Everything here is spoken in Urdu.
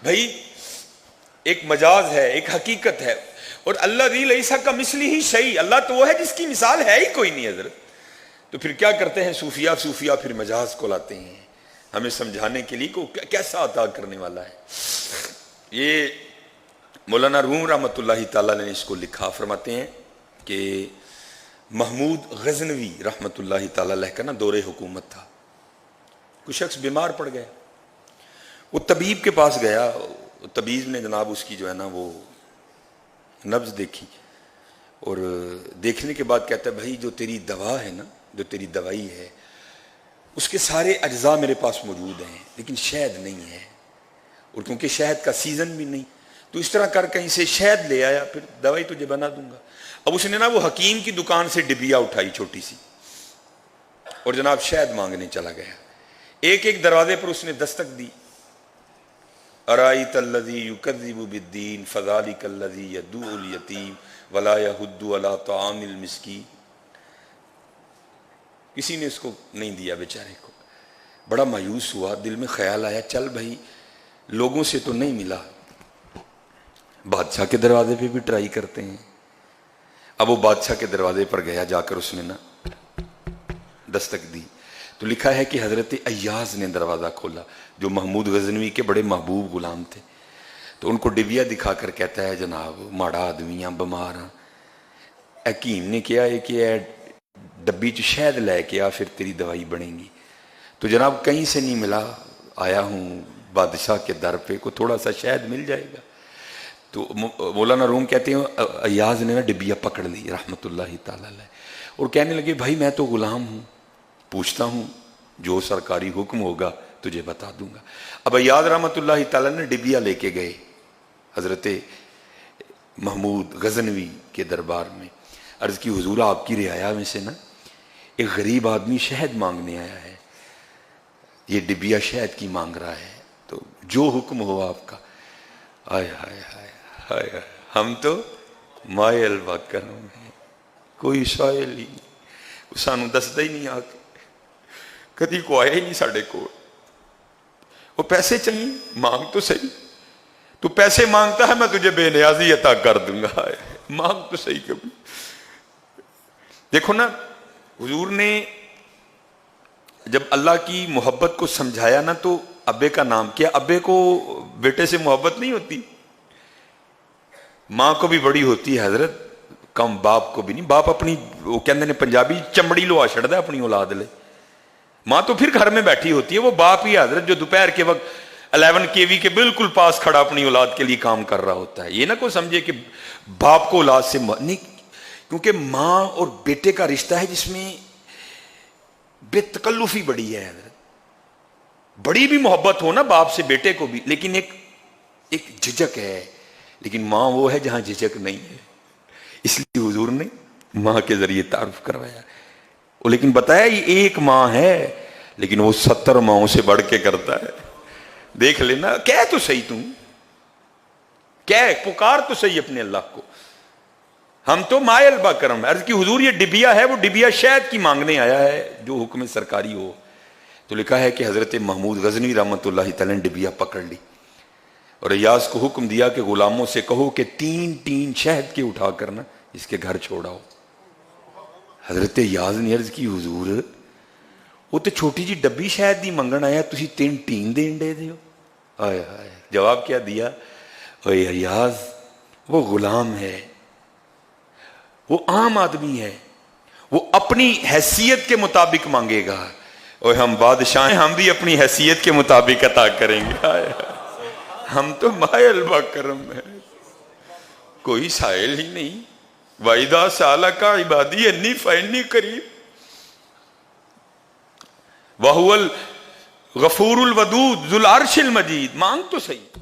بھائی ایک مجاز ہے، ایک حقیقت ہے، اور اللہ ذی لیس کمثلہ شیء، اللہ تو وہ ہے جس کی مثال ہے ہی کوئی نہیں حضرت۔ تو پھر کیا کرتے ہیں صوفیہ پھر مجاز کو لاتے ہیں ہمیں سمجھانے کے لیے کہ کیسا عطا کرنے والا ہے۔ یہ مولانا روم رحمۃ اللہ تعالیٰ نے اس کو لکھا، فرماتے ہیں کہ محمود غزنوی رحمۃ اللہ تعالیٰ علیہ کا نا دور حکومت تھا، کوئی شخص بیمار پڑ گیا، وہ طبیب کے پاس گیا، طبیب نے جناب اس کی جو ہے نا وہ نبض دیکھی، اور دیکھنے کے بعد کہتا ہے بھائی جو تیری دوا ہے نا، جو تیری دوائی ہے اس کے سارے اجزاء میرے پاس موجود ہیں لیکن شہد نہیں ہے، اور کیونکہ شہد کا سیزن بھی نہیں، تو اس طرح کر کہیں سے شہد لے آیا، پھر دوائی تجھے بنا دوں گا۔ اب اس نے نا وہ حکیم کی دکان سے ڈبیا اٹھائی چھوٹی سی، اور جناب شہد مانگنے چلا گیا۔ ایک ایک دروازے پر اس نے دستک دی، ارائیت الذی یکذب بالدین فذلک الذی یدعو الیتیم ولا یحض علی طعام المسکین۔ کسی نے اس کو نہیں دیا بیچارے کو، بڑا مایوس ہوا، دل میں خیال آیا چل بھائی لوگوں سے تو نہیں ملا، بادشاہ کے دروازے پہ بھی ٹرائی کرتے ہیں۔ اب وہ بادشاہ کے دروازے پر گیا، جا کر اس نے نا دستک دی، تو لکھا ہے کہ حضرت ایاز نے دروازہ کھولا، جو محمود غزنوی کے بڑے محبوب غلام تھے، تو ان کو ڈبیا دکھا کر کہتا ہے جناب ماڑا آدمیاں بیمار ہیں، حکیم نے کیا ہے کہ اے ڈبی چ شہد لے کے آ پھر تیری دوائی بنے گی، تو جناب کہیں سے نہیں ملا، آیا ہوں بادشاہ کے در پہ، کو تھوڑا سا شہد مل جائے گا۔ تو مولانا روم کہتے ہیں ایاز نے نا ڈبیا پکڑ لی رحمۃ اللہ تعالی علیہ، اور کہنے لگے بھائی میں تو غلام ہوں، پوچھتا ہوں جو سرکاری حکم ہوگا تجھے بتا دوں گا۔ اب ایاز رحمۃ اللہ تعالی نے ڈبیا لے کے گئے حضرت محمود غزنوی کے دربار میں، عرض کی حضور آپ کی رعایا میں سے نا ایک غریب آدمی شہد مانگنے آیا ہے، یہ ڈبیا شہد کی مانگ رہا ہے، تو جو حکم ہو آپ کا۔ ہائے ہائے ہائے ہائے، ہم تو مائے البا کرم ہیں، کوئی سائل ہی نہیں، سانو دستا ہی نہیں آ کے، کدی کو آیا ہی نہیں ساڑھے کو۔ وہ پیسے چاہیے مانگ تو صحیح، تو پیسے مانگتا ہے میں تجھے بے نیازی عطا کر دوں گا، مانگ تو صحیح کبھی۔ دیکھو نا حضور نے جب اللہ کی محبت کو سمجھایا نا تو ابے کا نام کیا، ابے کو بیٹے سے محبت نہیں ہوتی، ماں کو بھی بڑی ہوتی ہے حضرت، کم باپ کو بھی نہیں۔ باپ اپنی وہ کہندے نے پنجابی چمڑی لوا چھڑدا اپنی اولاد لے، ماں تو پھر گھر میں بیٹھی ہوتی ہے، وہ باپ ہی حضرت جو دوپہر کے وقت 11 KV کے بالکل پاس کھڑا اپنی اولاد کے لیے کام کر رہا ہوتا ہے۔ یہ نہ کوئی سمجھے کہ باپ کو اولاد سے نہیں، کیونکہ ماں اور بیٹے کا رشتہ ہے جس میں بے تکلفی بڑی ہے حضرت، بڑی بھی محبت ہو نا باپ سے بیٹے کو بھی، لیکن ایک جھجک ہے، لیکن ماں وہ ہے جہاں جھجک نہیں ہے، اس لیے حضور نے ماں کے ذریعے تعارف کروایا، لیکن بتایا یہ ایک ماں ہے لیکن وہ 70 ماؤں سے بڑھ کے کرتا ہے۔ دیکھ لینا، کہہ تو صحیح، تم کہہ پکار تو صحیح اپنے اللہ کو، ہم تو مائل با کرم۔ عرض کی حضور یہ ڈبیا ہے، وہ ڈبیا شہد کی مانگنے آیا ہے جو حکم سرکاری ہو، تو لکھا ہے کہ حضرت محمود غزنوی رحمۃ اللہ تعالی نے ڈبیا پکڑ لی اور ایاز کو حکم دیا کہ غلاموں سے کہو کہ 3 ٹین شہد کے اٹھا کر نا اس کے گھر چھوڑاؤ۔ حضرت ایاز نے عرض کی حضور وہ تو چھوٹی جی ڈبی شہد دی منگن آیا، تسی 3 ٹین دین دے دیو۔ آئے ہائے، جواب کیا دیا، اے ایاز وہ غلام ہے، وہ عام آدمی ہے، وہ اپنی حیثیت کے مطابق مانگے گا، اور ہم بادشاہ ہیں، ہم بھی اپنی حیثیت کے مطابق عطا کریں گے، ہم تو مائل با کرم ہے، کوئی سائل ہی نہیں۔ وَإِذَا سَأَلَكَ عِبَادِي أَنِّي فَإِنِّي قَرِيبٌ وَهُوَ الْغَفُورُ الْوَدُودُ ذُو الْعَرْشِ الْمَجِيدُ۔ مانگ تو صحیح۔